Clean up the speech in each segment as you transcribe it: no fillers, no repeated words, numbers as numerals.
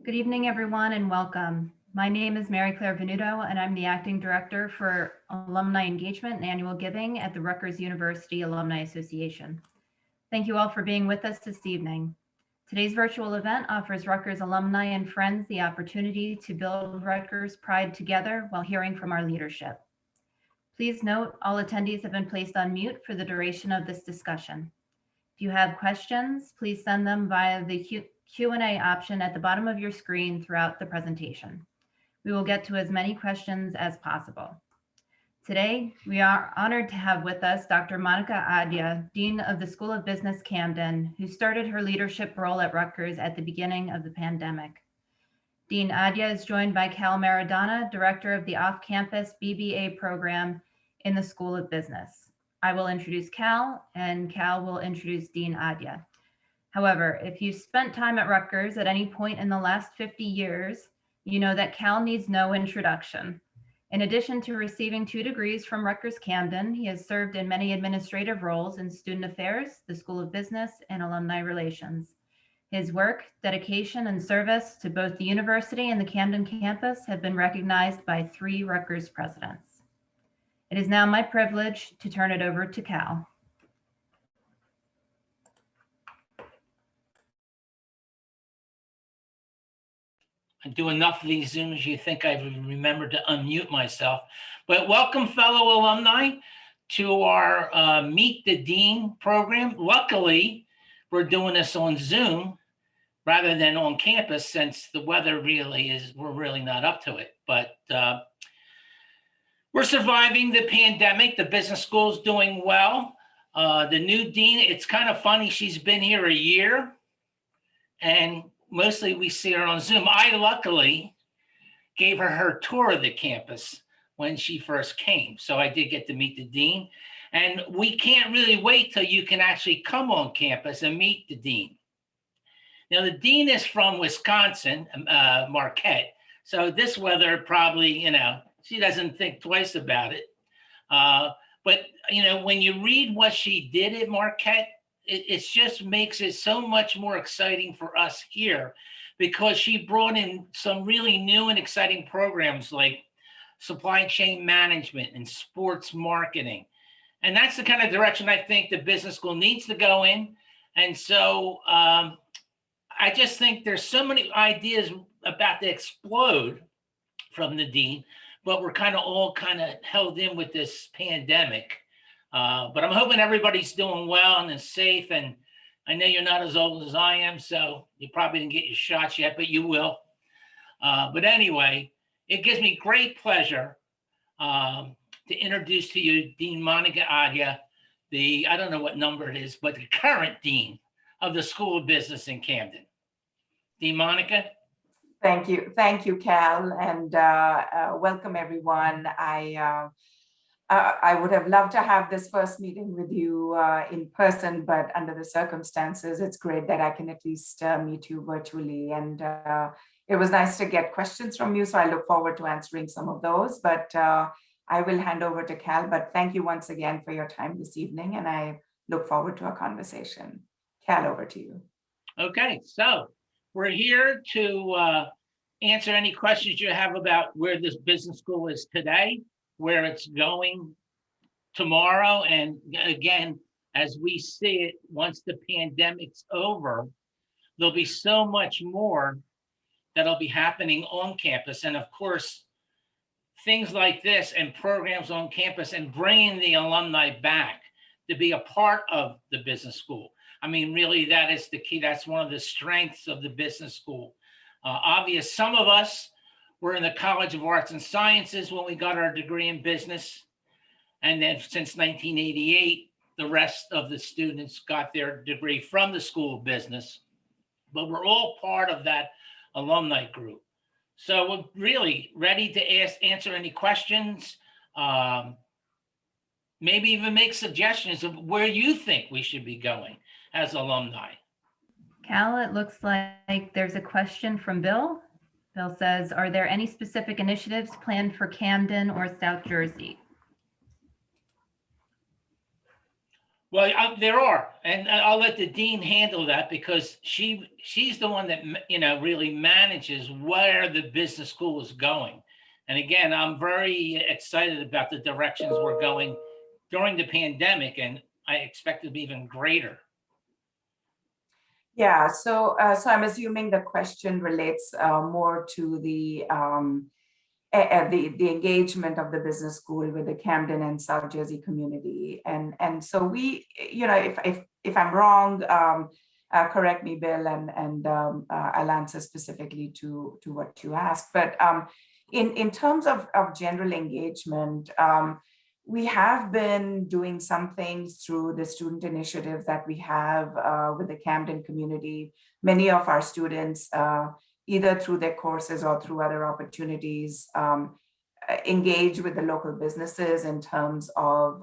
Good evening, everyone, and welcome. My name is Mary Claire Venuto, and I'm the Acting Director for Alumni Engagement and Annual Giving at the Rutgers University Alumni Association. Thank you all for being with us this evening. Today's virtual event offers Rutgers alumni and friends the opportunity to build Rutgers pride together while hearing from our leadership. Please note, all attendees have been placed on mute for the duration of this discussion. If you have questions, please send them via the Q&A option at the bottom of your screen throughout the presentation. We will get to as many questions as possible. Today, we are honored to have with us Dr. Monica Adya, Dean of the School of Business Camden, who started her leadership role at Rutgers at the beginning of the pandemic. Dean Adya is joined by Cal Maradonna, Director of the off-campus BBA program in the School of Business. I will introduce Cal, and Cal will introduce Dean Adya. However, if you spent time at Rutgers at any point in the last 50 years, you know that Cal needs no introduction. In addition to receiving 2 degrees from RutgersCamden, he has served in many administrative roles in student affairs, the School of Business, and alumni relations. His work, dedication, and service to both the university and the Camden campus have been recognized by 3 Rutgers presidents. It is now my privilege to turn it over to Cal. I do enough of these Zooms, you think I've remembered to unmute myself. But welcome, fellow alumni, to our Meet the Dean program. Luckily, we're doing this on Zoom rather than on campus, since the weather we're really not up to it. But we're surviving the pandemic. The business school's doing well. The new dean, it's kind of funny, she's been here a year, and mostly we see her on Zoom. I luckily gave her tour of the campus when she first came. So I did get to meet the dean, and we can't really wait till you can actually come on campus and meet the dean. Now, the dean is from Wisconsin, Marquette. So this weather probably, she doesn't think twice about it. But, when you read what she did at Marquette, it just makes it so much more exciting for us here, because she brought in some really new and exciting programs like supply chain management and sports marketing. And that's the kind of direction I think the business school needs to go in. And so I just think there's so many ideas about to explode from the dean, but we're all held in with this pandemic. But I'm hoping everybody's doing well and is safe. And I know you're not as old as I am, so you probably didn't get your shots yet, but you will. But anyway, it gives me great pleasure to introduce to you Dean Monica Adya, I don't know what number it is, but the current dean of the School of Business in Camden. Dean Monica. Thank you, Cal, and welcome everyone. I would have loved to have this first meeting with you in person, but under the circumstances, it's great that I can at least meet you virtually. And it was nice to get questions from you, so I look forward to answering some of those. But I will hand over to Cal, but thank you once again for your time this evening, and I look forward to our conversation. Cal, over to you. Okay, so we're here to answer any questions you have about where this business school is today, where it's going tomorrow. And again, as we see it, once the pandemic's over, there'll be so much more that'll be happening on campus. And of course, things like this and programs on campus and bringing the alumni back to be a part of the business school. I mean, really, that is the key. That's one of the strengths of the business school. Obvious, some of us were in the College of Arts and Sciences when we got our degree in business. And then since 1988, the rest of the students got their degree from the School of Business. But we're all part of that alumni group. So we're really ready to answer any questions, maybe even make suggestions of where you think we should be going as alumni. Cal, it looks like there's a question from Bill. Bill says, are there any specific initiatives planned for Camden or South Jersey? Well, there are, and I'll let the dean handle that because she's the one that really manages where the business school is going. And again, I'm very excited about the directions we're going during the pandemic, and I expect it to be even greater. Yeah, so I'm assuming the question relates more to the engagement of the business school with the Camden and South Jersey community, and so we, if I'm wrong, correct me, Bill, and I'll answer specifically to what you asked. But in terms of general engagement, we have been doing some things through the student initiatives that we have with the Camden community. Many of our students, either through their courses or through other opportunities, engage with the local businesses in terms of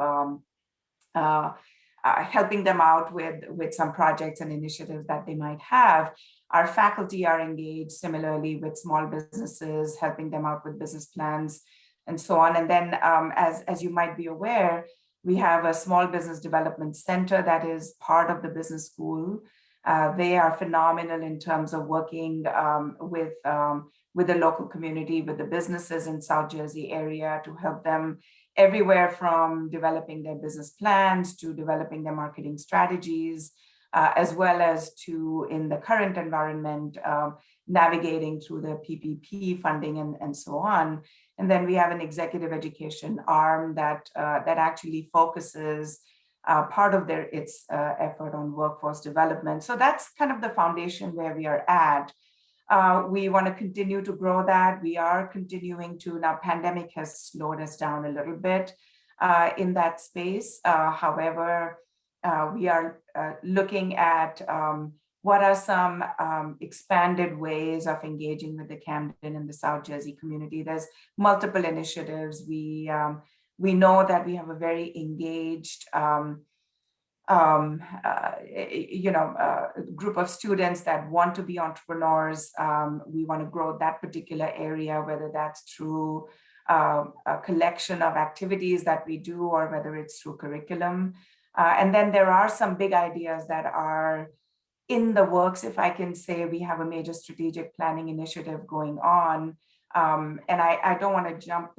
helping them out with some projects and initiatives that they might have. Our faculty are engaged similarly with small businesses, helping them out with business plans and so on. And then as you might be aware, we have a small business development center that is part of the business school. They are phenomenal in terms of working with the local community, with the businesses in South Jersey area to help them everywhere from developing their business plans to developing their marketing strategies, as well as to, in the current environment, navigating through the PPP funding and so on. And then we have an executive education arm that actually focuses part of its effort on workforce development. So that's kind of the foundation where we are at. We want to continue to grow that. We are continuing to, now pandemic has slowed us down a little bit in that space. However, we are looking at what are some expanded ways of engaging with the Camden and the South Jersey community. There's multiple initiatives. We know that we have a very engaged group of students that want to be entrepreneurs. We want to grow that particular area, whether that's through a collection of activities that we do or whether it's through curriculum. And then there are some big ideas that are in the works, if I can say. We have a major strategic planning initiative going on. And I don't want to jump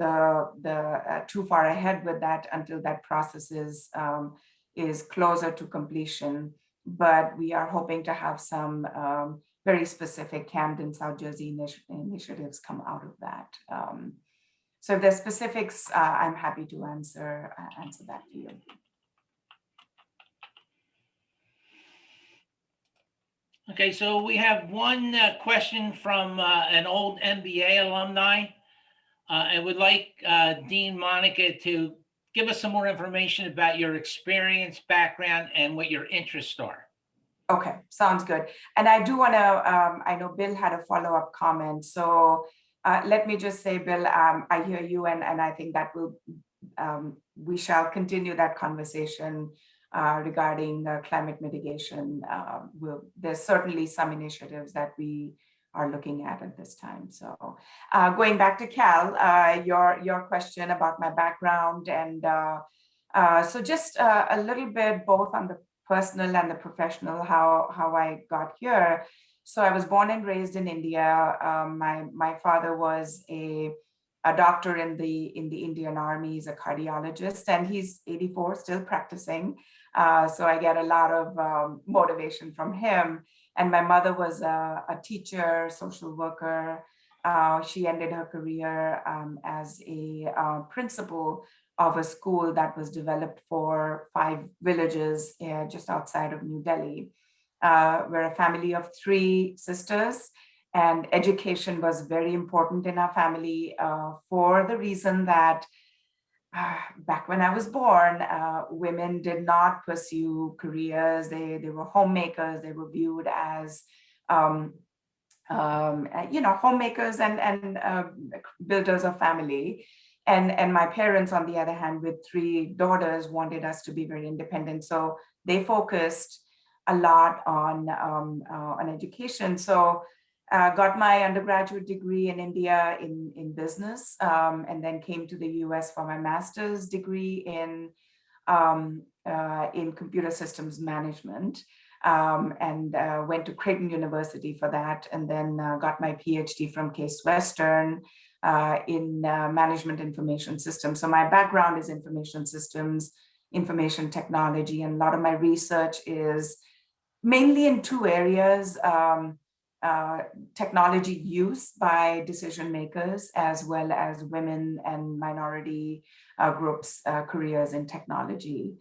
too far ahead with that until that process is closer to completion. But we are hoping to have some very specific Camden, South Jersey initiatives come out of that. So if there's specifics, I'm happy to answer that for you. Okay, so we have one question from an old MBA alumni. I would like Dean Monica to give us some more information about your experience, background, and what your interests are. Okay, sounds good. And I do want to, I know Bill had a follow-up comment. So let me just say, Bill, I hear you, and I think that we shall continue that conversation regarding climate mitigation. There's certainly some initiatives that we are looking at this time. So going back to Cal, your question about my background, and so just a little bit both on the personal and the professional, how I got here. So I was born and raised in India. My father was a doctor in the Indian Army. He's a cardiologist, and he's 84, still practicing. So I get a lot of motivation from him. And my mother was a teacher, social worker. She ended her career as a principal of a school that was developed for 5 villages just outside of New Delhi. We're a family of 3 sisters, and education was very important in our family for the reason that back when I was born, women did not pursue careers. They were homemakers. They were viewed as, homemakers and builders of family. And my parents, on the other hand, with 3 daughters, wanted us to be very independent. So they focused a lot on education. So got my undergraduate degree in India in business, and then came to the US for my master's degree in in computer systems management, and went to Creighton University for that, and then got my PhD from Case Western in management information systems. So my background is information systems, information technology, and a lot of my research is mainly in two areas: technology use by decision makers, as well as women and minority groups' careers in technology.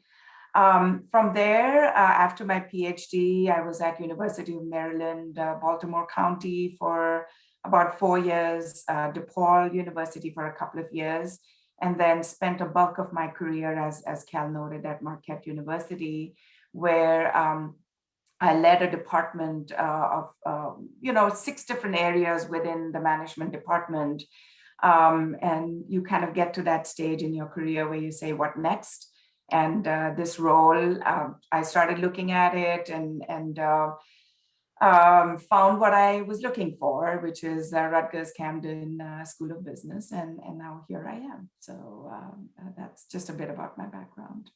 From there, after my PhD, I was at University of Maryland, Baltimore County for about 4 years, DePaul University for a couple of years, and then spent a bulk of my career, as Cal noted, at Marquette University, where I led a department of 6 different areas within the management department. And you kind of get to that stage in your career where you say, what next? And this role, I started looking at it and found what I was looking for, which is RutgersCamden School of Business. And now here I am. So that's just a bit about my background.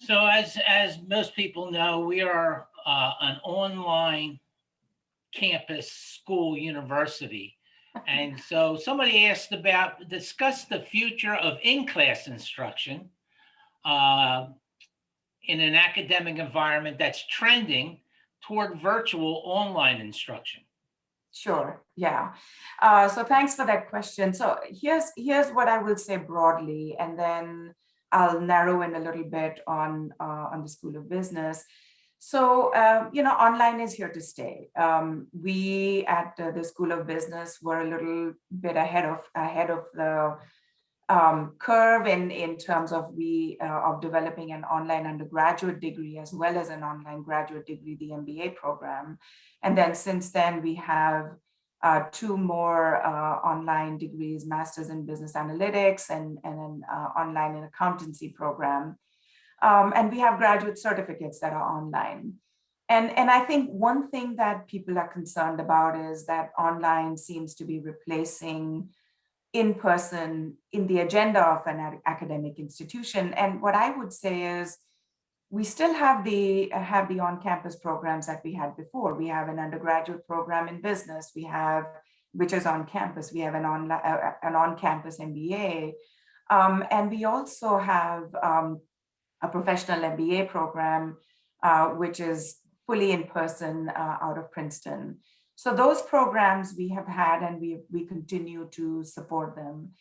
So as most people know, we are an online campus school university. And so somebody asked about, discuss the future of in-class instruction in an academic environment that's trending toward virtual online instruction. Sure, yeah. So thanks for that question. So here's what I will say broadly, and then I'll narrow in a little bit on the School of Business. So, online is here to stay. We at the School of Business were a little bit ahead of the curve in terms of of developing an online undergraduate degree as well as an online graduate degree, the MBA program. And then since then, we have 2 more online degrees, Masters in Business Analytics and an online in accountancy program. And we have graduate certificates that are online. And I think one thing that people are concerned about is that online seems to be replacing in-person in the agenda of an academic institution. And what I would say is we still have the on-campus programs that we had before. We have an undergraduate program in business, which is on campus. We have an on-campus MBA. And we also have a professional MBA program, which is fully in person out of Princeton. So those programs we have had, and we continue to support them.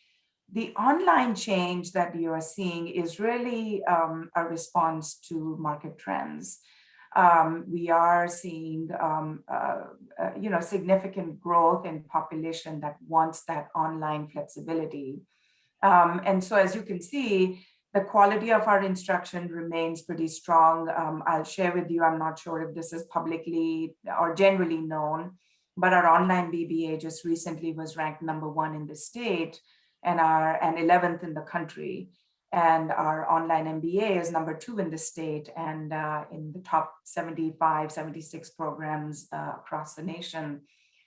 The online change that you are seeing is really a response to market trends. We are seeing, significant growth in population that wants that online flexibility. And so as you can see, the quality of our instruction remains pretty strong. I'll share with you, I'm not sure if this is publicly or generally known, but our online BBA just recently was ranked #1 in the state and 11th in the country. And our online MBA is #2 in the state and in the top 75, 76 programs across the nation.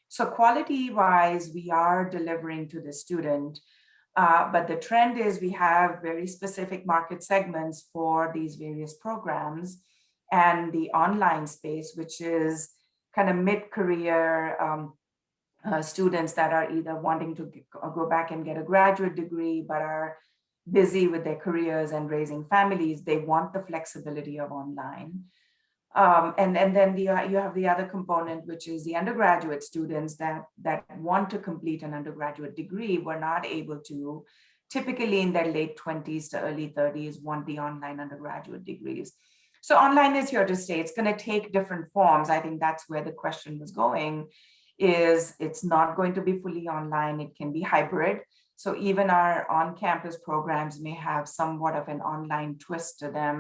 So quality-wise, we are delivering to the student. But the trend is we have very specific market segments for these various programs, and the online space, which is kind of mid-career students that are either wanting to go back and get a graduate degree, but are busy with their careers and raising families. They want the flexibility of online. And then you have the other component, which is the undergraduate students that want to complete an undergraduate degree were not able to, typically in their late 20s to early 30s, want the online undergraduate degrees. So online is here to stay. It's going to take different forms. I think that's where the question was going, is it's not going to be fully online. It can be hybrid. So even our on-campus programs may have somewhat of an online twist to them,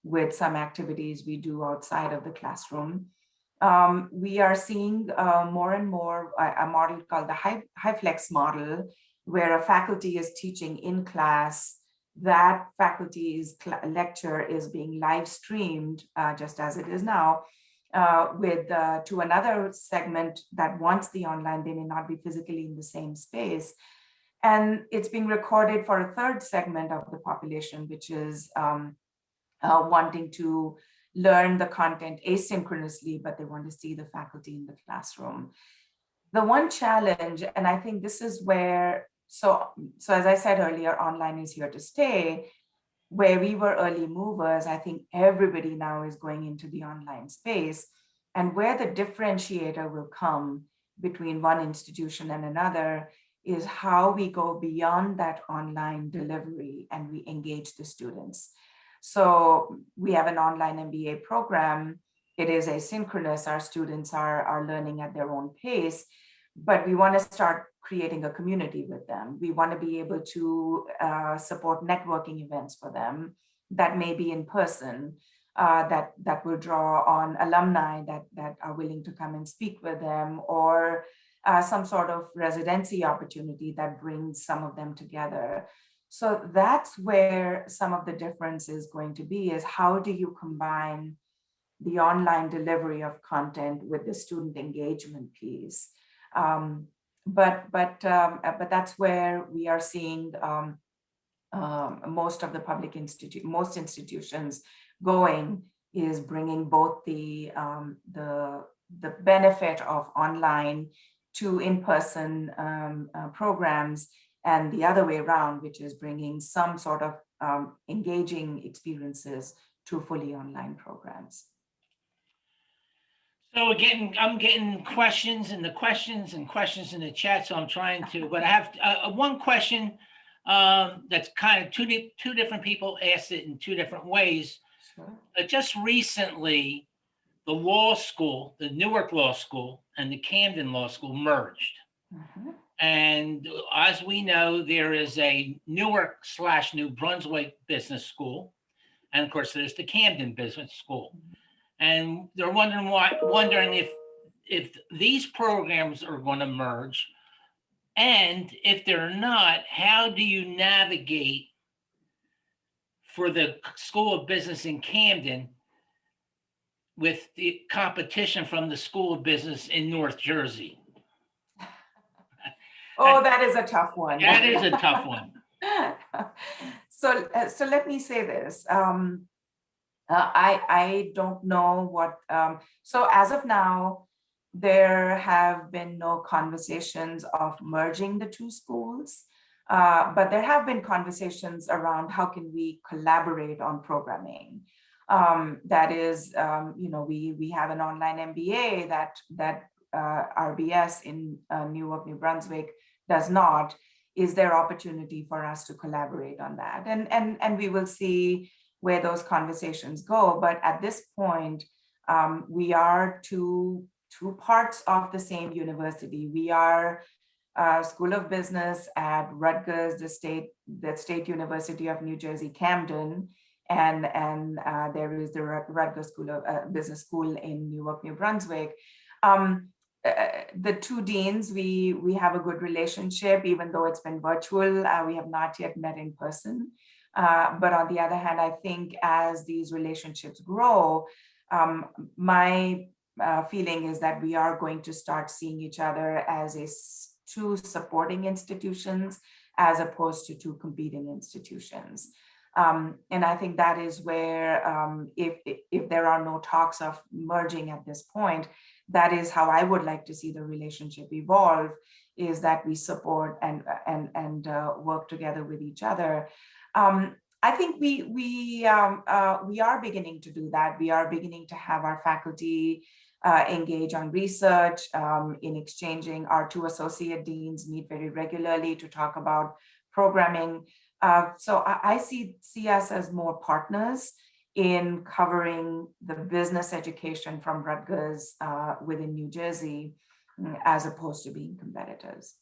with some activities we do outside of the classroom. We are seeing more and more a model called the high flex model, where a faculty is teaching in class. That faculty's lecture is being live streamed, just as it is now, to another segment that wants the online. They may not be physically in the same space. And it's being recorded for a third segment of the population, which is wanting to learn the content asynchronously, but they want to see the faculty in the classroom. The one challenge, and I think this is where, so as I said earlier, online is here to stay. Where we were early movers, I think everybody now is going into the online space. And where the differentiator will come between one institution and another is how we go beyond that online delivery and we engage the students. So we have an online MBA program. It is asynchronous. Our students are learning at their own pace, but we want to start creating a community with them. We want to be able to support networking events for them that may be in person, that will draw on alumni that are willing to come and speak with them, or some sort of residency opportunity that brings some of them together. So that's where some of the difference is going to be, is how do you combine the online delivery of content with the student engagement piece? But that's where we are seeing most of the most institutions going, is bringing both the benefit of online to in-person programs, and the other way around, which is bringing some sort of engaging experiences to fully online programs. So again, I'm getting questions in the chat, so I'm trying to, but I have one question that's kind of two different people asked it in two different ways. Sure. Just recently, the law school, the Newark Law School and the Camden Law School merged. Mhm. And as we know, there is a Newark/New Brunswick Business School. And of course, there's the Camden Business School. And they're wondering if these programs are going to merge. And if they're not, how do you navigate for the School of Business in Camden with the competition from the School of Business in North Jersey? Oh, that is a tough one. That is a tough one. So let me say this. I don't know what, so as of now, there have been no conversations of merging the two schools, but there have been conversations around how can we collaborate on programming. That is, we have an online MBA that RBS in Newark, New Brunswick does not. Is there opportunity for us to collaborate on that? And we will see where those conversations go. But at this point, we are two parts of the same university. We are School of Business at Rutgers, the State University of New Jersey, Camden, and there is the Rutgers School of Business School in Newark, New Brunswick. The two deans, we have a good relationship, even though it's been virtual. We have not yet met in person. But on the other hand, I think as these relationships grow, my feeling is that we are going to start seeing each other as two supporting institutions, as opposed to two competing institutions. And I think that is where, if there are no talks of merging at this point, that is how I would like to see the relationship evolve, is that we support and work together with each other. I think we are beginning to do that. We are beginning to have our faculty engage on research, in exchanging. Our two associate deans meet very regularly to talk about programming. So I see us as more partners in covering the business education from Rutgers within New Jersey, as opposed to being competitors.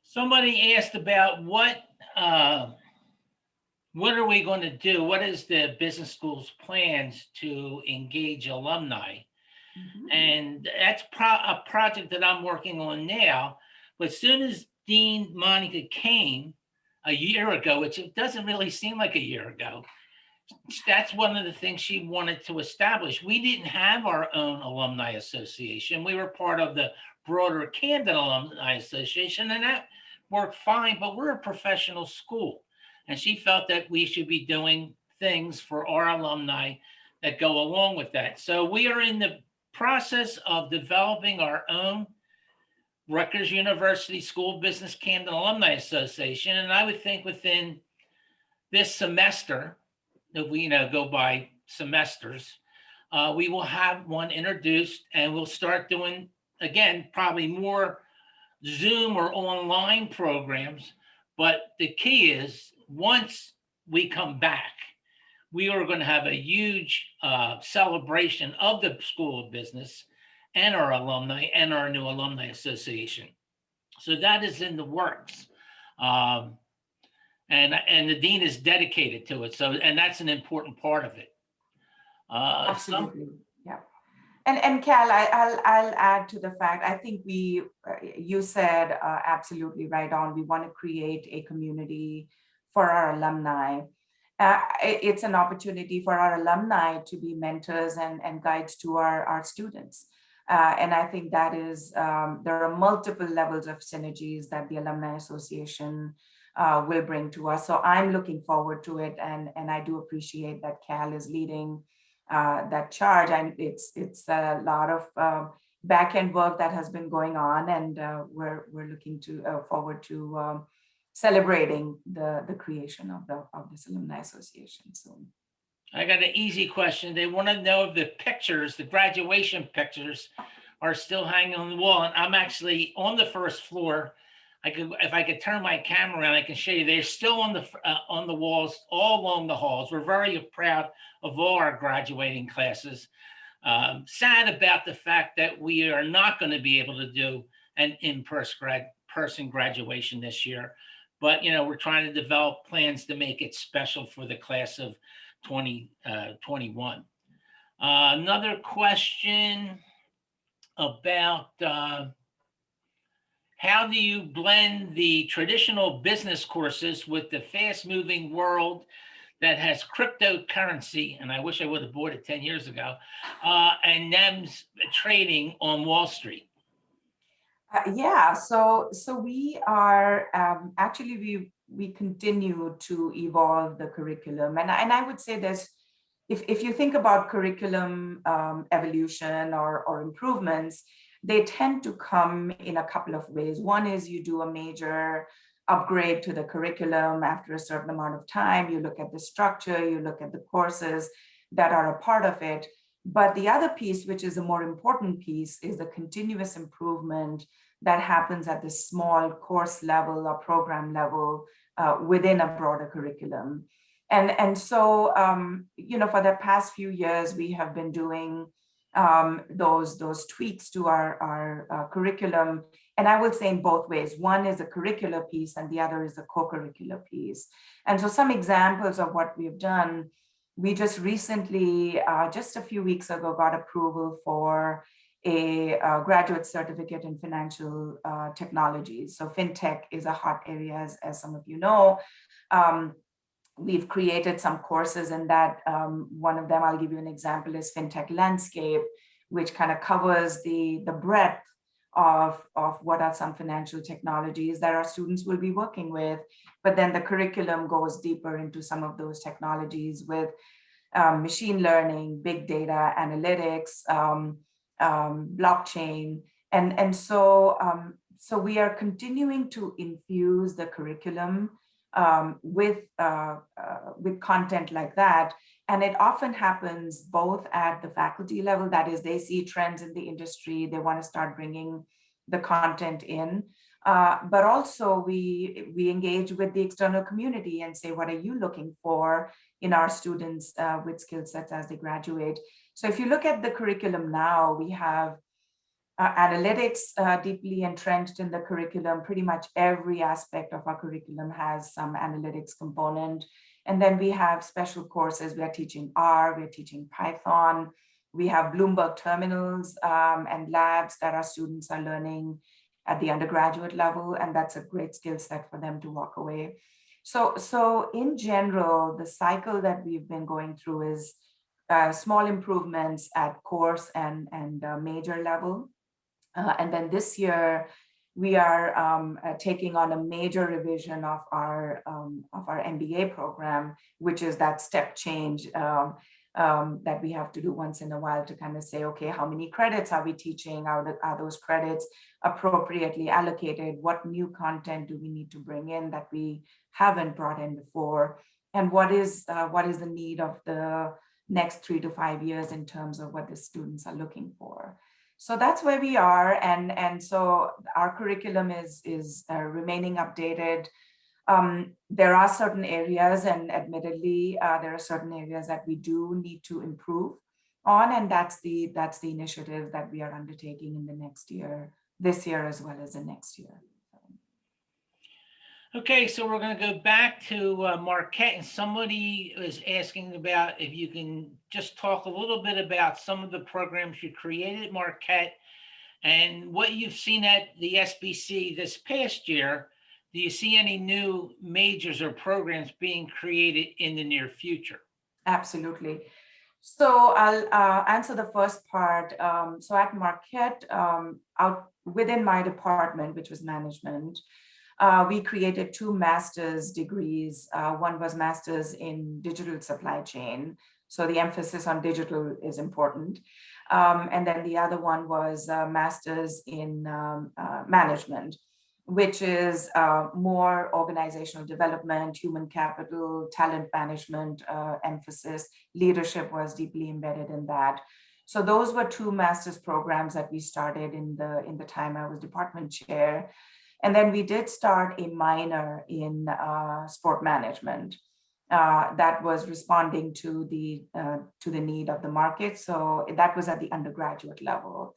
Somebody asked about what are we going to do? What is the business school's plans to engage alumni? Mm-hmm. And that's a project that I'm working on now. But as soon as Dean Monica came a year ago, which it doesn't really seem like a year ago, that's one of the things she wanted to establish. We didn't have our own alumni association. We were part of the broader Camden Alumni Association, and that worked fine, but we're a professional school. And she felt that we should be doing things for our alumni that go along with that. So we are in the process of developing our own Rutgers University School of Business Camden Alumni Association. And I would think within this semester, if we go by semesters, we will have one introduced, and we'll start doing, again, probably more Zoom or online programs. But the key is, once we come back, we are going to have a huge celebration of the School of Business and our alumni and our new alumni association. So that is in the works. And the dean is dedicated to it. So, and that's an important part of it. Absolutely, yeah. And Cal, I'll add to the fact, I think you said absolutely right on. We want to create a community for our alumni. It's an opportunity for our alumni to be mentors and guides to our students. And I think that is, there are multiple levels of synergies that the Alumni Association will bring to us. So I'm looking forward to it. And I do appreciate that Cal is leading that charge. And it's a lot of back end work that has been going on. And we're looking forward to celebrating the creation of this Alumni Association soon. I got an easy question. They want to know if the pictures, the graduation pictures, are still hanging on the wall. And I'm actually on the first floor. If I could turn my camera around, I can show you. They're still on the walls, all along the halls. We're very proud of all our graduating classes. Sad about the fact that we are not going to be able to do an in-person graduation this year. But we're trying to develop plans to make it special for the class of 2021. Another question about how do you blend the traditional business courses with the fast-moving world that has cryptocurrency, and I wish I would have bought it 10 years ago, and NEMS trading on Wall Street? Yeah, so we are actually we continue to evolve the curriculum, and I would say there's, if you think about curriculum evolution or improvements, they tend to come in a couple of ways. One is you do a major upgrade to the curriculum after a certain amount of time. You look at the structure, you look at the courses that are a part of it. But the other piece, which is a more important piece, is the continuous improvement that happens at the small course level or program level within a broader curriculum. And so, for the past few years, we have been doing those tweaks to our curriculum. And I will say in both ways. One is a curricular piece and the other is a co-curricular piece. And so some examples of what we've done, we just recently, just a few weeks ago, got approval for a graduate certificate in financial technologies. So fintech is a hot area, as some of you know. We've created some courses in that. One of them, I'll give you an example, is Fintech Landscape, which kind of covers the breadth of what are some financial technologies that our students will be working with. But then the curriculum goes deeper into some of those technologies with machine learning, big data, analytics, blockchain. And so we are continuing to infuse the curriculum with content like that. And it often happens both at the faculty level, that is, they see trends in the industry, they want to start bringing the content in, but also we engage with the external community and say, what are you looking for in our students with skill sets as they graduate? So if you look at the curriculum now, we have analytics deeply entrenched in the curriculum. Pretty much every aspect of our curriculum has some analytics component. And then we have special courses. We are teaching R, we're teaching Python. We have Bloomberg terminals and labs that our students are learning at the undergraduate level. And that's a great skill set for them to walk away. So in general, the cycle that we've been going through is small improvements at course and major level. And then this year, we are taking on a major revision of our MBA program, which is that step change that we have to do once in a while to kind of say, okay, how many credits are we teaching? Are those credits appropriately allocated? What new content do we need to bring in that we haven't brought in before? And what is the need of the next 3 to 5 years in terms of what the students are looking for? So that's where we are, and so our curriculum is remaining updated. There are certain areas, and admittedly, there are certain areas that we do need to improve on, and that's the initiative that we are undertaking in the next year, this year as well as the next year. Okay, so we're going to go back to Marquette, and somebody is asking about if you can just talk a little bit about some of the programs you created at Marquette and what you've seen at the SBC this past year. Do you see any new majors or programs being created in the near future? Absolutely. So I'll answer the first part. So at Marquette, out within my department, which was management, we created 2 master's degrees. One was master's in digital supply chain. So the emphasis on digital is important. And then the other one was master's in management, which is more organizational development, human capital, talent management emphasis. Leadership was deeply embedded in that. So those were 2 master's programs that we started in the time I was department chair. And then we did start a minor in sport management that was responding to the need of the market. So that was at the undergraduate level.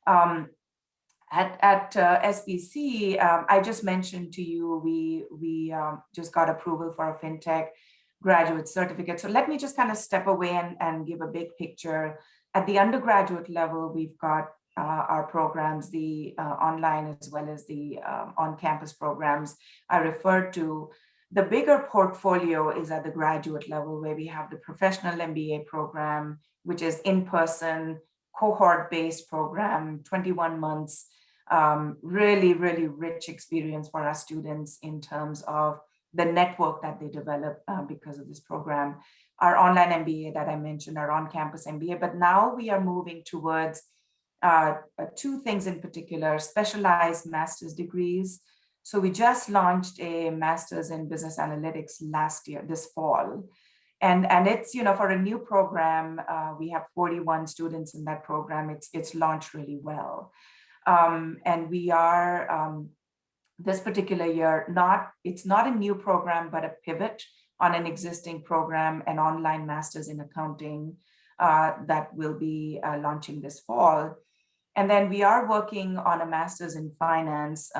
At SBC, I just mentioned to you, we just got approval for a FinTech graduate certificate. So let me just kind of step away and give a big picture. At the undergraduate level, we've got our programs, the online as well as the on-campus programs I referred to. The bigger portfolio is at the graduate level, where we have the professional MBA program, which is in-person, cohort-based program, 21 months, really, really rich experience for our students in terms of the network that they develop because of this program. Our online MBA that I mentioned, our on-campus MBA, but now we are moving towards 2 things in particular: specialized master's degrees. So we just launched a master's in business analytics this fall. And it's, for a new program, we have 41 students in that program. It's launched really well. And we are, this particular year, it's not a new program, but a pivot on an existing program, an online master's in accounting that will be launching this fall. And then we are working on a master's in finance.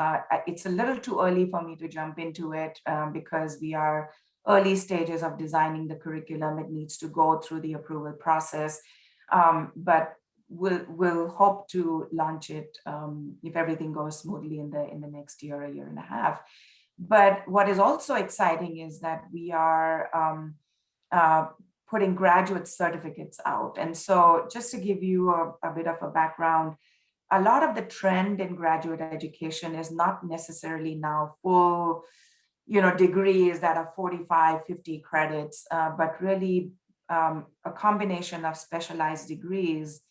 It's a little too early for me to jump into it because we are early stages of designing the curriculum. It needs to go through the approval process, but we'll hope to launch it if everything goes smoothly in the next year, a year and a half. But what is also exciting is that we are putting graduate certificates out. And so just to give you a bit of a background, a lot of the trend in graduate education is not necessarily now full, degrees that are 45, 50 credits, but really a combination of specialized degrees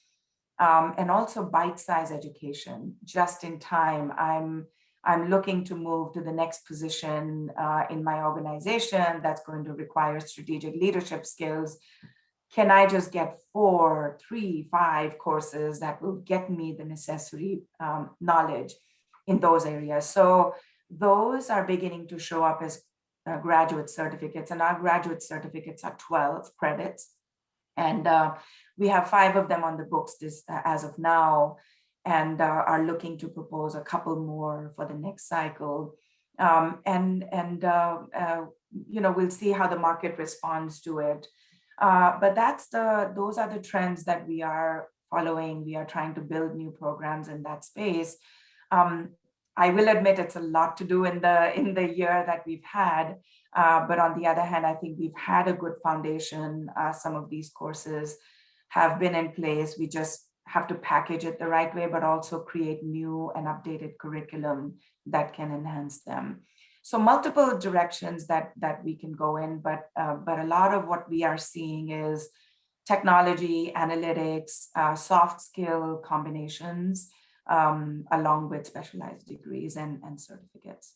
and also bite-sized education, just in time. I'm looking to move to the next position in my organization that's going to require strategic leadership skills. Can I just get 4, 3, 5 courses that will get me the necessary knowledge in those areas? So those are beginning to show up as graduate certificates, and our graduate certificates are 12 credits. And we have 5 of them on the books as of now, and are looking to propose a couple more for the next cycle. We'll see how the market responds to it. But those are the trends that we are following. We are trying to build new programs in that space. I will admit it's a lot to do in the year that we've had. But on the other hand, I think we've had a good foundation. Some of these courses have been in place. We just have to package it the right way, but also create new and updated curriculum that can enhance them. So multiple directions that we can go in, but a lot of what we are seeing is technology, analytics, soft skill combinations, along with specialized degrees and certificates.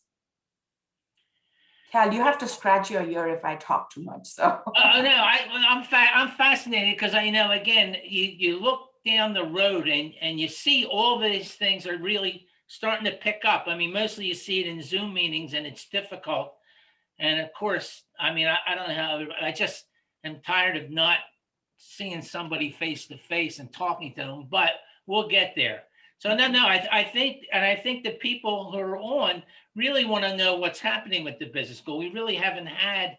Cal, you have to scratch your ear if I talk too much. So. No, I'm fascinated because I know, again, you look down the road and you see all these things are really starting to pick up. I mean, mostly you see it in Zoom meetings and it's difficult. And of course, I mean, I don't know how, I just am tired of not seeing somebody face to face and talking to them, but we'll get there. So no, I think the people who are on really want to know what's happening with the business school. We really haven't had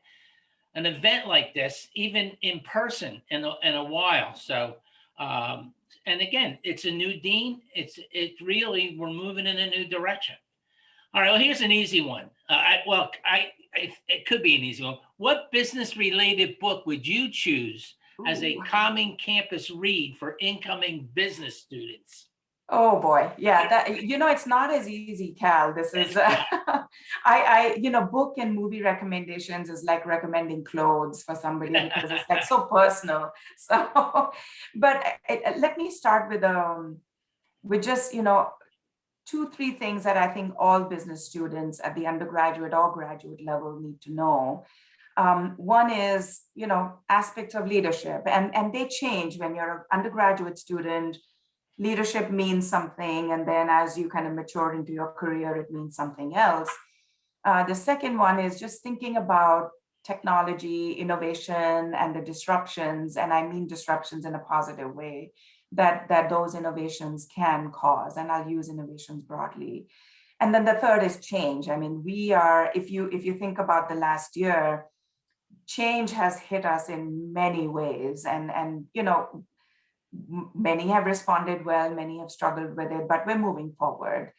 an event like this, even in person, in a while. So, and again, it's a new dean. It's really, we're moving in a new direction. All right, well, here's an easy one. It could be an easy one. What business-related book would you choose as a common campus read for incoming business students? Oh boy, yeah, that, it's not as easy, Cal. This is, book and movie recommendations is like recommending clothes for somebody because it's like so personal. So, but let me start with just, 2-3 things that I think all business students at the undergraduate or graduate level need to know. One is, aspects of leadership, and they change when you're an undergraduate student. Leadership means something, and then as you kind of mature into your career, it means something else. The second one is just thinking about technology, innovation, and the disruptions, and I mean disruptions in a positive way, that those innovations can cause, and I'll use innovations broadly. And then the third is change. I mean, if you think about the last year, change has hit us in many ways, and many have responded well, many have struggled with it, but we're moving forward.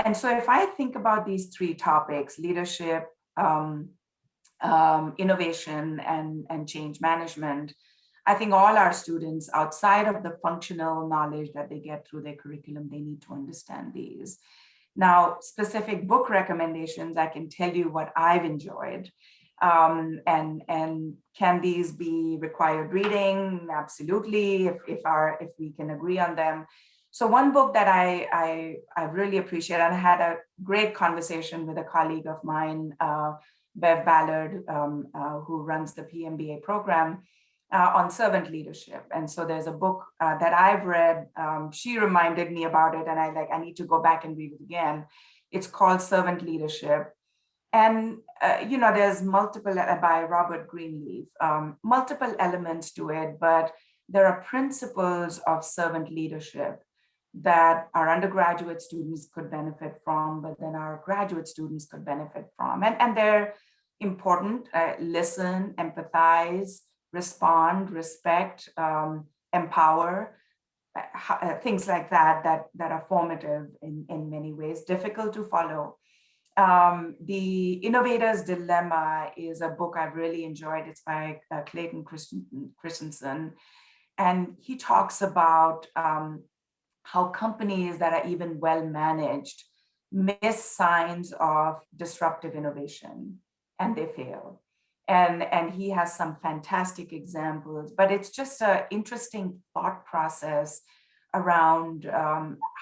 And so if I think about these 3 topics, leadership, innovation, and change management, I think all our students, outside of the functional knowledge that they get through their curriculum, they need to understand these. Now, specific book recommendations, I can tell you what I've enjoyed. And can these be required reading? Absolutely, if we can agree on them. So one book that I really appreciate, and I had a great conversation with a colleague of mine, Bev Ballard, who runs the PMBA program, on servant leadership. And so there's a book that I've read. She reminded me about it, and I need to go back and read it again. It's called Servant Leadership. And, there's multiple, by Robert Greenleaf, multiple elements to it, but there are principles of servant leadership that our undergraduate students could benefit from, but then our graduate students could benefit from. And they're important: listen, empathize, respond, respect, empower, things like that are formative in many ways, difficult to follow. The Innovator's Dilemma is a book I've really enjoyed. It's by Clayton Christensen. And he talks about how companies that are even well managed miss signs of disruptive innovation and they fail. And he has some fantastic examples, but it's just an interesting thought process around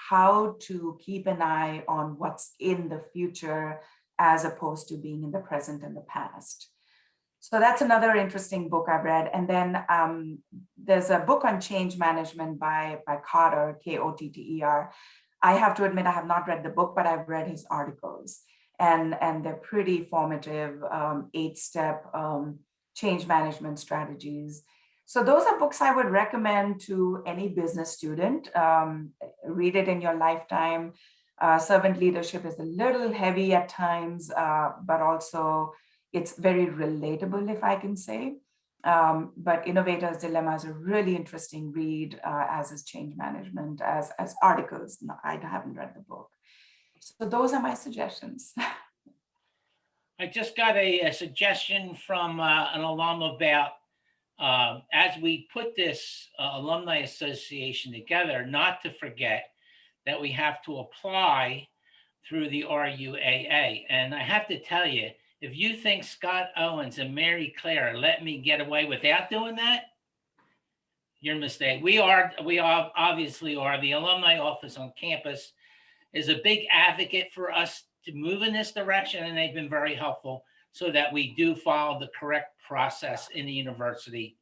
how to keep an eye on what's in the future as opposed to being in the present and the past. So that's another interesting book I've read. And then there's a book on change management by Kotter, Kotter. I have to admit, I have not read the book, but I've read his articles. And they're pretty formative, 8-step change management strategies. So those are books I would recommend to any business student. Read it in your lifetime. Servant Leadership is a little heavy at times, but also it's very relatable, if I can say. But Innovator's Dilemma is a really interesting read, as is Change Management, as articles. No, I haven't read the book. So those are my suggestions. I just got a suggestion from an alum about as we put this alumni association together, not to forget that we have to apply through the RUAA. And I have to tell you, if you think Scott Owens and Mary Claire let me get away without doing that, your mistake. We obviously are. The alumni office on campus is a big advocate for us to move in this direction, and they've been very helpful so that we do follow the correct process in the university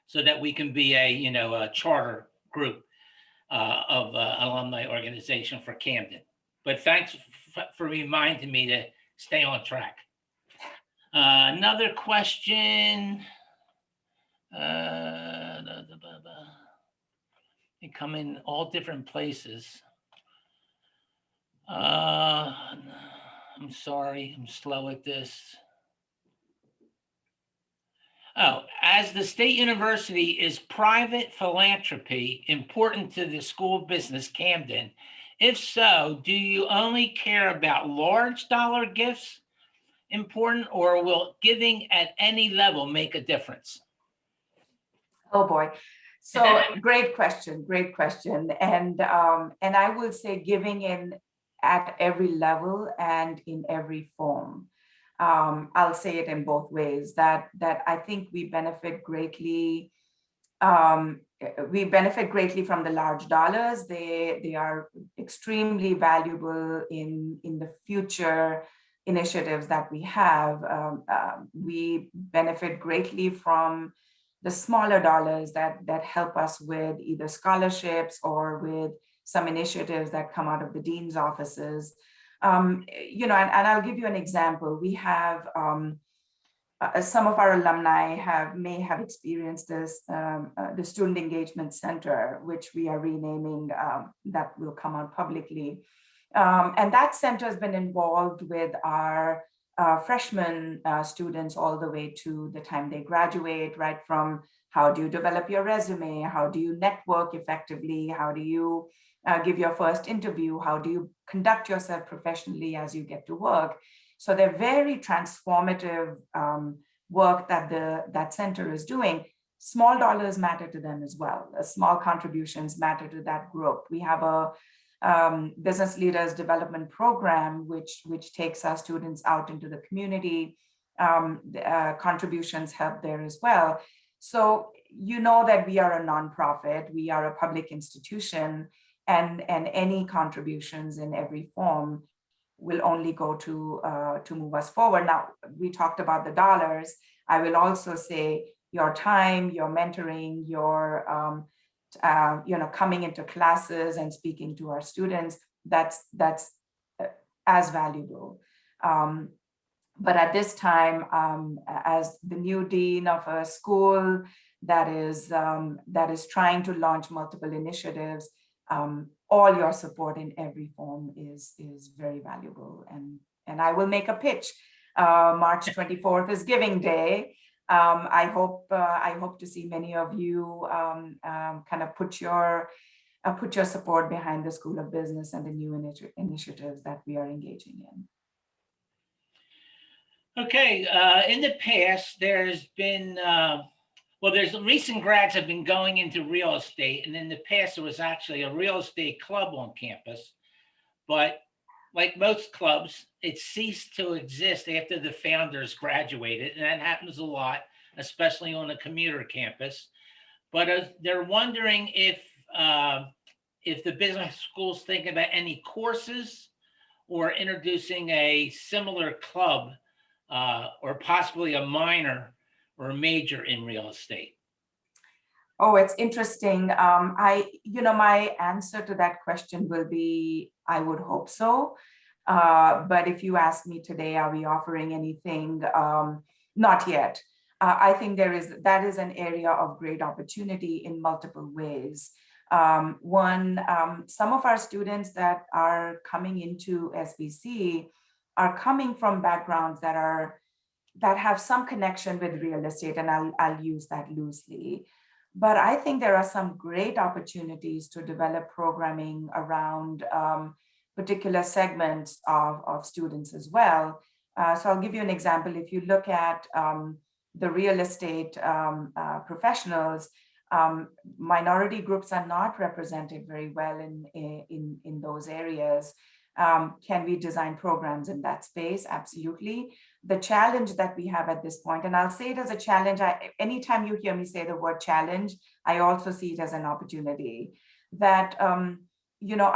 so that we can be a charter group of alumni organization for Camden. But thanks for reminding me to stay on track. Another question. They come in all different places. I'm sorry, I'm slow at this. Oh, as the state university is private philanthropy important to the School of Business, Camden? If so, do you only care about large dollar gifts important, or will giving at any level make a difference? Oh boy. So great question. And I will say giving in at every level and in every form. I'll say it in both ways, that I think we benefit greatly. We benefit greatly from the large dollars. They are extremely valuable in the future initiatives that we have. We benefit greatly from the smaller dollars that help us with either scholarships or with some initiatives that come out of the dean's offices. And I'll give you an example. We have some of our alumni may have experienced this, the Student Engagement Center, which we are renaming, that will come out publicly. And that center has been involved with our freshman students all the way to the time they graduate, right from how do you develop your resume, how do you network effectively, how do you give your first interview, how do you conduct yourself professionally as you get to work. So they're very transformative work that that center is doing. Small dollars matter to them as well. Small contributions matter to that group. We have a business leaders development program, which takes our students out into the community. Contributions help there as well. So you know that we are a nonprofit, we are a public institution, and any contributions in every form will only go to move us forward. Now, we talked about the dollars. I will also say your time, your mentoring, your coming into classes and speaking to our students, that's as valuable. But at this time, as the new dean of a school that is trying to launch multiple initiatives, all your support in every form is very valuable. And I will make a pitch. March 24th is Giving Day. I hope to see many of you kind of put your support behind the School of Business and the new initiatives that we are engaging in. Okay, in the past, there's been, there's recent grads have been going into real estate, and in the past, there was actually a real estate club on campus. But like most clubs, it ceased to exist after the founders graduated, and that happens a lot, especially on a commuter campus. But they're wondering if the business schools think about any courses or introducing a similar club or possibly a minor or a major in real estate. Oh, it's interesting. My answer to that question will be, I would hope so. But if you ask me today, are we offering anything? Not yet. I think that is an area of great opportunity in multiple ways. One, some of our students that are coming into SBC are coming from backgrounds that have some connection with real estate, and I'll use that loosely. But I think there are some great opportunities to develop programming around particular segments of students as well. So I'll give you an example. If you look at the real estate professionals, minority groups are not represented very well in those areas. Can we design programs in that space? Absolutely. The challenge that we have at this point, and I'll say it as a challenge, anytime you hear me say the word challenge, I also see it as an opportunity that, you know,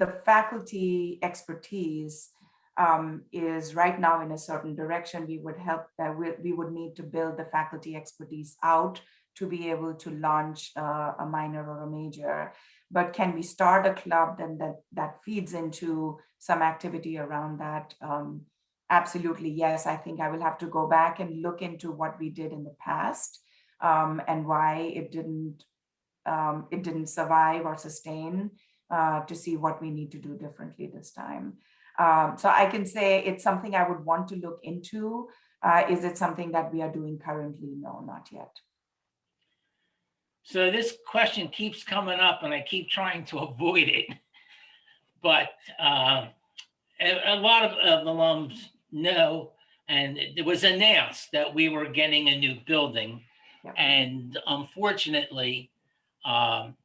the faculty expertise is right now in a certain direction. We would need to build the faculty expertise out to be able to launch a minor or a major. But can we start a club then that feeds into some activity around that? Absolutely, yes. I think I will have to go back and look into what we did in the past and why it didn't survive or sustain, to see what we need to do differently this time. So I can say it's something I would want to look into. Is it something that we are doing currently? No, not yet. So this question keeps coming up and I keep trying to avoid it. But a lot of alums know, and it was announced that we were getting a new building. Yep. And unfortunately,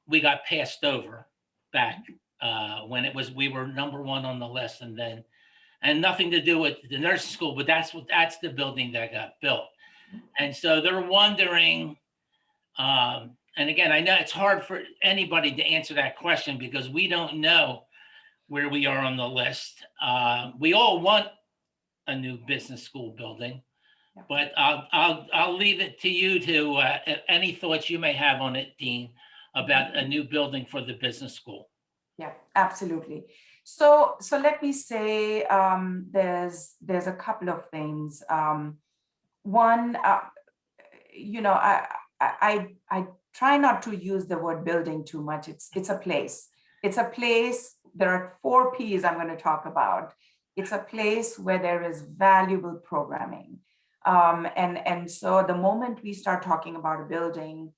we got passed over back when we were #1 on the list, and nothing to do with the nursing school, but that's the building that got built. And so they're wondering, and again, I know it's hard for anybody to answer that question because we don't know where we are on the list. We all want a new business school building, but I'll leave it to you to any thoughts you may have on it, Dean, about a new building for the business school. Yeah, absolutely. So let me say there's a couple of things. One, you know, I try not to use the word building too much. It's a place. It's a place. There are 4 P's I'm going to talk about. It's a place where there is valuable programming. And so the moment we start talking about a building,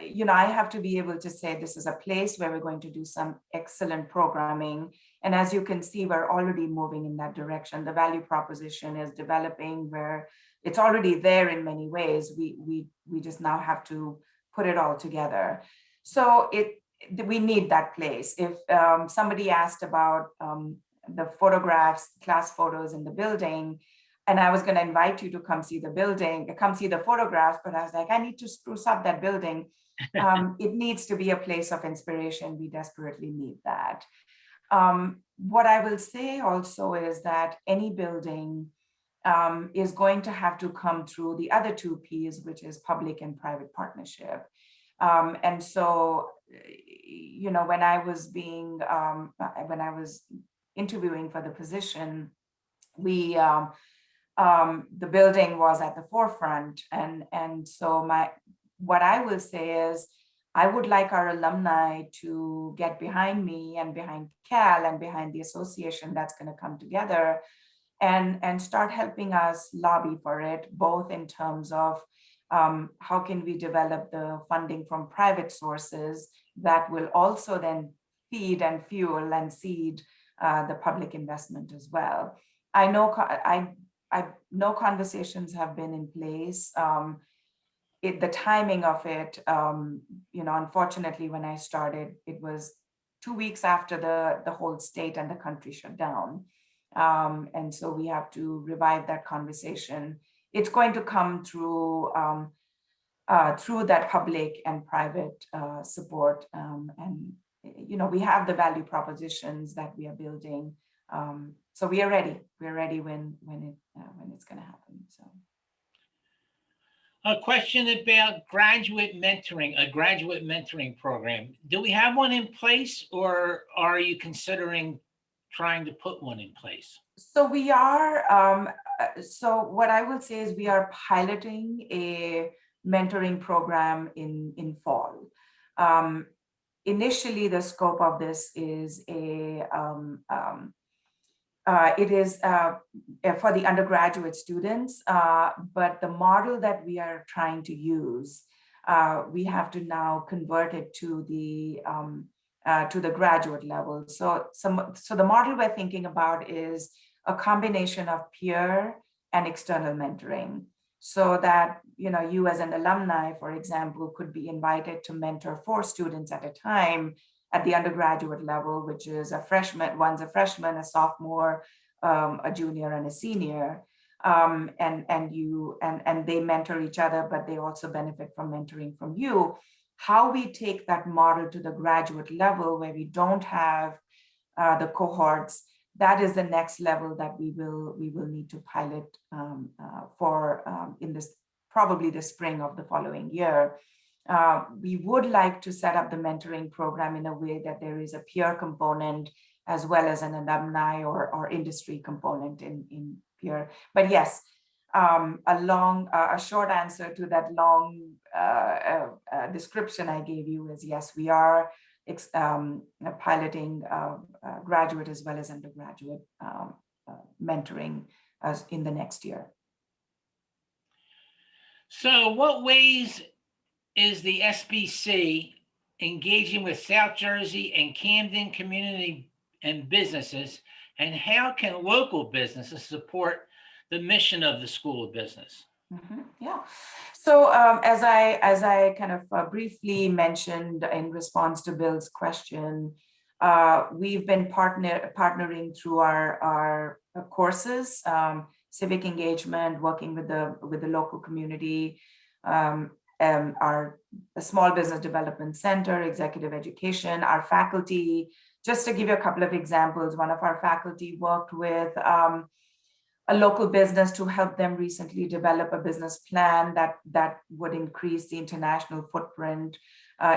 you know, I have to be able to say this is a place where we're going to do some excellent programming. And as you can see, we're already moving in that direction. The value proposition is developing where it's already there in many ways. We just now have to put it all together. So we need that place. If somebody asked about the photographs, class photos in the building, and I was going to invite you to come see the building, come see the photographs, but I was like, I need to spruce up that building. It needs to be a place of inspiration. We desperately need that. What I will say also is that any building is going to have to come through the other 2 P's, which is public and private partnership. And so, you know, when I was interviewing for the position, the building was at the forefront. And so what I will say is, I would like our alumni to get behind me and behind Cal and behind the association that's going to come together and start helping us lobby for it, both in terms of how can we develop the funding from private sources that will also then feed and fuel and seed the public investment as well. I know conversations have been in place. The timing of it, you know, unfortunately, when I started, it was 2 weeks after the whole state and the country shut down. And so we have to revive that conversation. It's going to come through that public and private support. And, you know, we have the value propositions that we are building. So we are ready. We're ready when it's going to happen. So. A question about graduate mentoring, a graduate mentoring program. Do we have one in place, or are you considering trying to put one in place? So we are, so what I will say is we are piloting a mentoring program in fall. Initially, the scope of this is it is for the undergraduate students, but the model that we are trying to use, we have to now convert it to the to the graduate level. So the model we're thinking about is a combination of peer and external mentoring, so that you as an alumni, for example, could be invited to mentor 4 students at a time at the undergraduate level, which is one's a freshman, a sophomore, a junior, and a senior. And they mentor each other, but they also benefit from mentoring from you. How we take that model to the graduate level, where we don't have the cohorts, that is the next level that we will need to pilot in this, probably the spring of the following year. We would like to set up the mentoring program in a way that there is a peer component as well as an alumni or industry component in peer. But yes, a short answer to that long description I gave you is yes, we are piloting graduate as well as undergraduate mentoring as in the next year. So what ways is the SBC engaging with South Jersey and Camden community and businesses, and how can local businesses support the mission of the School of Business? Mm-hmm. Yeah. So as I kind of briefly mentioned in response to Bill's question, we've been partnering through our courses, civic engagement, working with the local community, our Small Business Development Center, executive education, our faculty. Just to give you a couple of examples, one of our faculty worked with a local business to help them recently develop a business plan that would increase the international footprint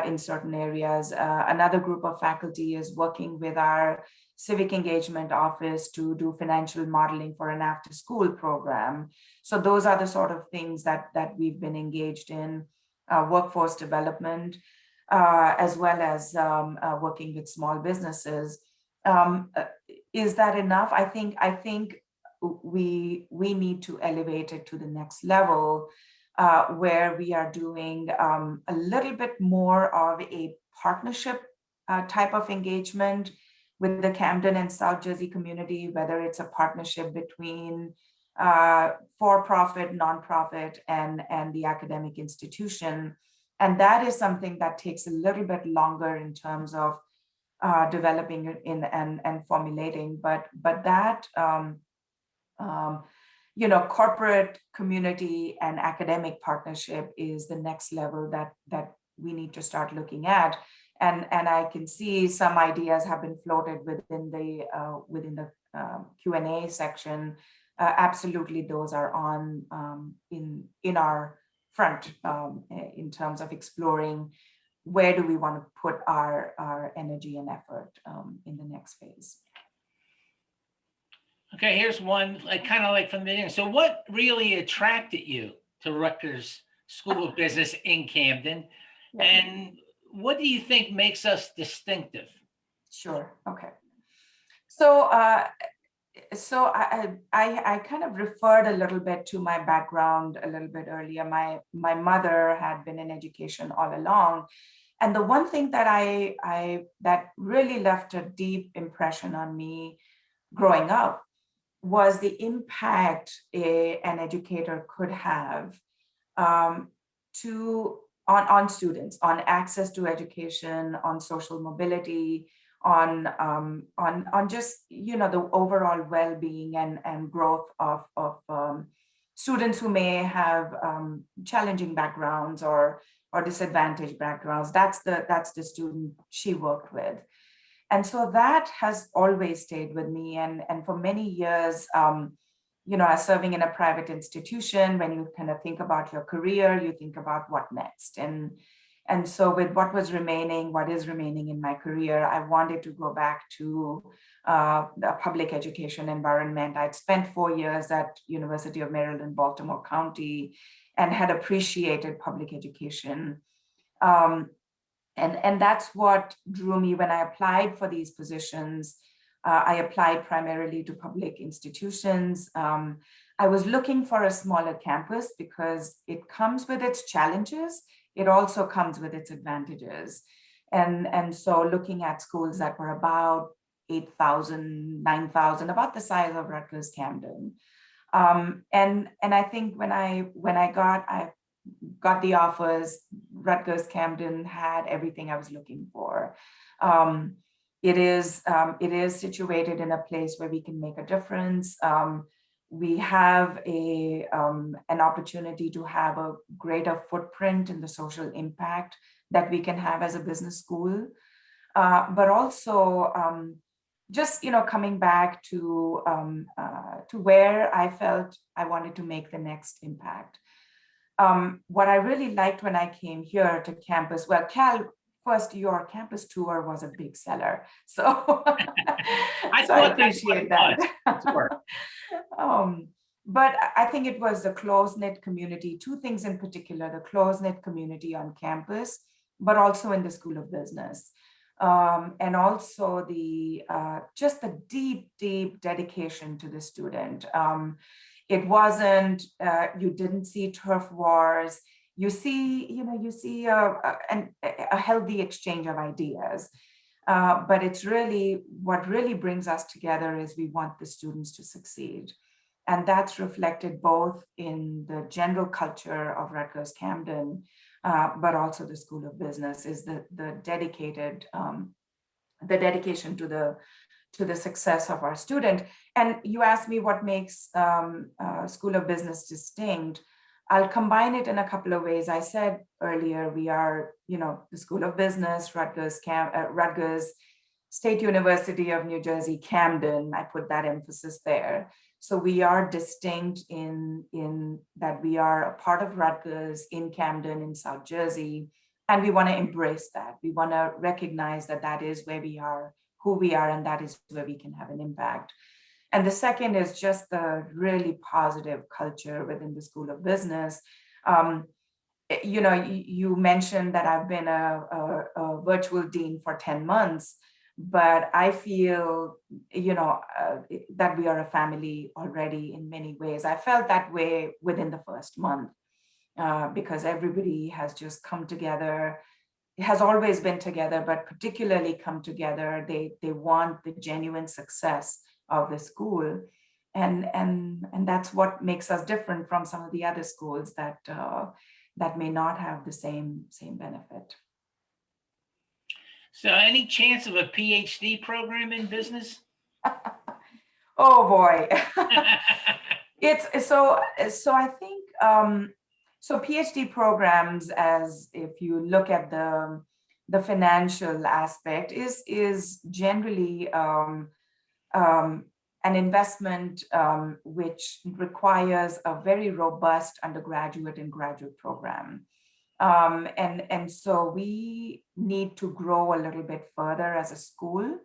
in certain areas. Another group of faculty is working with our civic engagement office to do financial modeling for an after-school program. So those are the sort of things that we've been engaged in, workforce development, as well as working with small businesses. Is that enough? I think we need to elevate it to the next level, where we are doing a little bit more of a partnership type of engagement with the Camden and South Jersey community, whether it's a partnership between for-profit, nonprofit, and the academic institution. And that is something that takes a little bit longer in terms of developing and formulating, but that corporate, community, and academic partnership is the next level that we need to start looking at. And I can see some ideas have been floated within the Q&A section. Absolutely, those are on in our front in terms of exploring where do we want to put our energy and effort in the next phase. Okay, here's one, kind of like from the beginning. So what really attracted you to Rutgers School of Business in Camden? Yeah. And what do you think makes us distinctive? Sure, okay. So I kind of referred a little bit to my background a little bit earlier. My mother had been in education all along. And the one thing that that really left a deep impression on me growing up was the impact an educator could have on students, on access to education, on social mobility, on just the overall well-being and growth of students who may have challenging backgrounds or disadvantaged backgrounds. That's the student she worked with. And so that has always stayed with me. And for many years, as serving in a private institution, when you kind of think about your career, you think about what next. And so with what is remaining in my career, I wanted to go back to the public education environment. I'd spent 4 years at University of Maryland, Baltimore County, and had appreciated public education. And that's what drew me when I applied for these positions. I applied primarily to public institutions. I was looking for a smaller campus because it comes with its challenges. It also comes with its advantages. And so looking at schools that were about 8,000, 9,000, about the size of RutgersCamden. And I think when I got the offers, RutgersCamden had everything I was looking for. It is situated in a place where we can make a difference. We have an opportunity to have a greater footprint in the social impact that we can have as a business school, but also just coming back to where I felt I wanted to make the next impact. What I really liked when I came here to campus, well, Cal, first, your campus tour was a big seller. So I appreciate that. Sure. But I think it was the close-knit community, two things in particular, the close-knit community on campus, but also in the School of Business. And also the just the deep, deep dedication to the student. It wasn't, you didn't see turf wars. You see a healthy exchange of ideas. But it's really, what really brings us together is we want the students to succeed. And that's reflected both in the general culture of RutgersCamden, but also the School of Business, is the dedication to the success of our student. And you asked me what makes School of Business distinct. I'll combine it in a couple of ways. I said earlier, we are, the School of Business, Rutgers State University of New Jersey, Camden. I put that emphasis there. So we are distinct in that we are a part of Rutgers in Camden in South Jersey, and we want to embrace that. We want to recognize that that is where we are, who we are, and that is where we can have an impact. And the second is just the really positive culture within the School of Business. You mentioned that I've been a virtual dean for 10 months, but I feel, that we are a family already in many ways. I felt that way within the first month because everybody has just come together. It has always been together, but particularly come together. They want the genuine success of the school. And that's what makes us different from some of the other schools that may not have the same benefit. So any chance of a PhD program in business? Oh boy. It's so I think so PhD programs, as if you look at the financial aspect, is generally an investment which requires a very robust undergraduate and graduate program. And so we need to grow a little bit further as a school,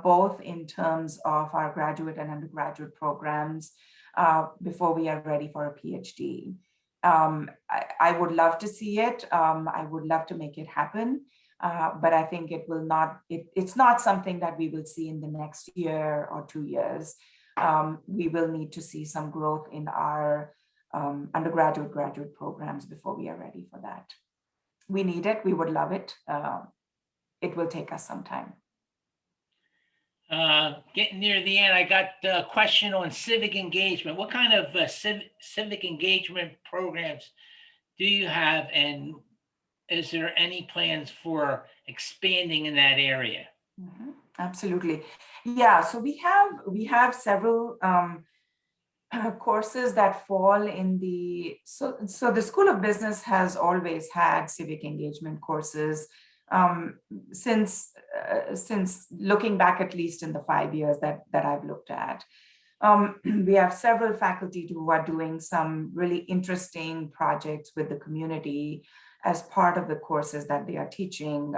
both in terms of our graduate and undergraduate programs before we are ready for a PhD. I would love to see it. I would love to make it happen. But I think it will not, it's not something that we will see in the next year or 2 years. We will need to see some growth in our undergraduate, graduate programs before we are ready for that. We need it. We would love it. It will take us some time. Getting near the end, I got a question on civic engagement. What kind of civic engagement programs do you have, and is there any plans for expanding in that area? Mm-hmm. Absolutely. Yeah, so we have several courses that fall in the, so the School of Business has always had civic engagement courses since looking back, at least in the 5 years that I've looked at. We have several faculty who are doing some really interesting projects with the community as part of the courses that they are teaching.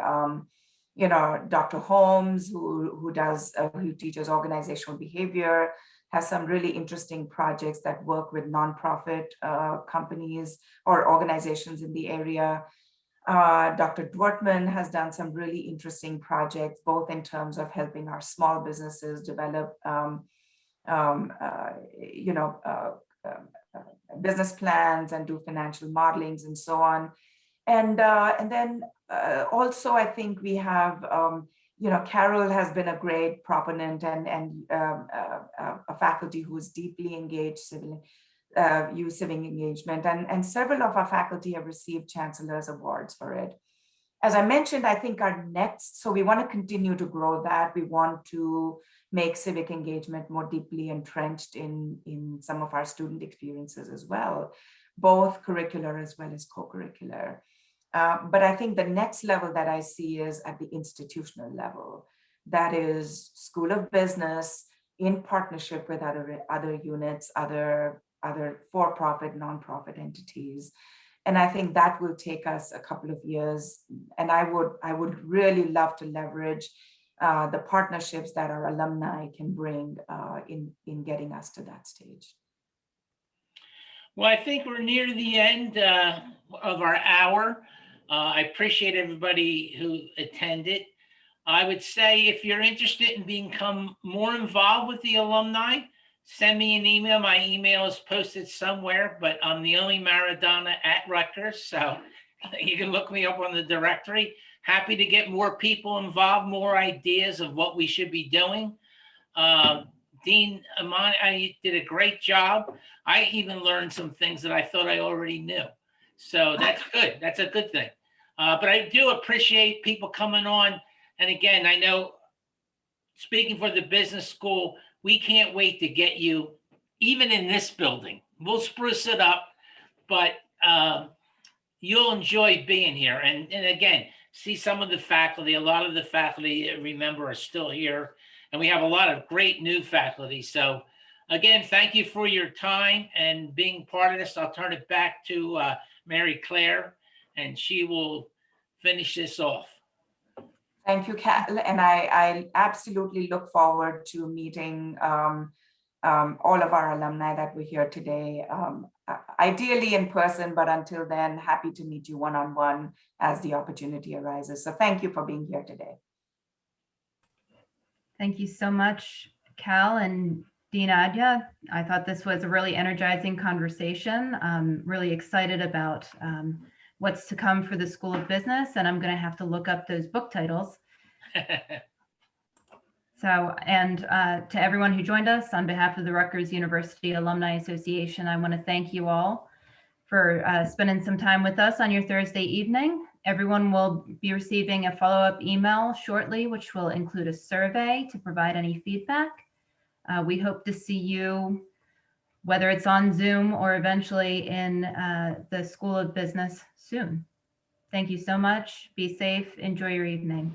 Dr. Holmes, who teaches organizational behavior, has some really interesting projects that work with nonprofit companies or organizations in the area. Dr. Dwortman has done some really interesting projects, both in terms of helping our small businesses develop business plans and do financial modelings and so on. And then also, I think we have, Carol has been a great proponent and a faculty who's deeply engaged civic engagement, and several of our faculty have received Chancellor's Awards for it. As I mentioned, I think so we want to continue to grow that. We want to make civic engagement more deeply entrenched in some of our student experiences as well, both curricular as well as co-curricular. But I think the next level that I see is at the institutional level. That is School of Business in partnership with other units, other for-profit, nonprofit entities. And I think that will take us a couple of years. And I would really love to leverage the partnerships that our alumni can bring in getting us to that stage. Well, I think we're near the end of our hour. I appreciate everybody who attended. I would say if you're interested in becoming more involved with the alumni, send me an email. My email is posted somewhere, but I'm the only Maradona at Rutgers, so you can look me up on the directory. Happy to get more people involved, more ideas of what we should be doing. Dean Amani did a great job. I even learned some things that I thought I already knew. So that's good. That's a good thing. But I do appreciate people coming on. And again, I know, speaking for the business school, we can't wait to get you, even in this building. We'll spruce it up, but you'll enjoy being here. And again, see some of the faculty, a lot of the faculty, remember, are still here. And we have a lot of great new faculty. So again, thank you for your time and being part of this. I'll turn it back to Mary Claire, and she will finish this off. Thank you, Cal. And I absolutely look forward to meeting all of our alumni that were here today, ideally in person, but until then, happy to meet you one-on-one as the opportunity arises. So thank you for being here today. Thank you so much, Cal and Dean Adya. I thought this was a really energizing conversation. I'm really excited about what's to come for the School of Business, and I'm going to have to look up those book titles. So, and to everyone who joined us, on behalf of the Rutgers University Alumni Association, I want to thank you all for spending some time with us on your Thursday evening. Everyone will be receiving a follow-up email shortly, which will include a survey to provide any feedback. We hope to see you, whether it's on Zoom or eventually in the School of Business soon. Thank you so much. Be safe. Enjoy your evening.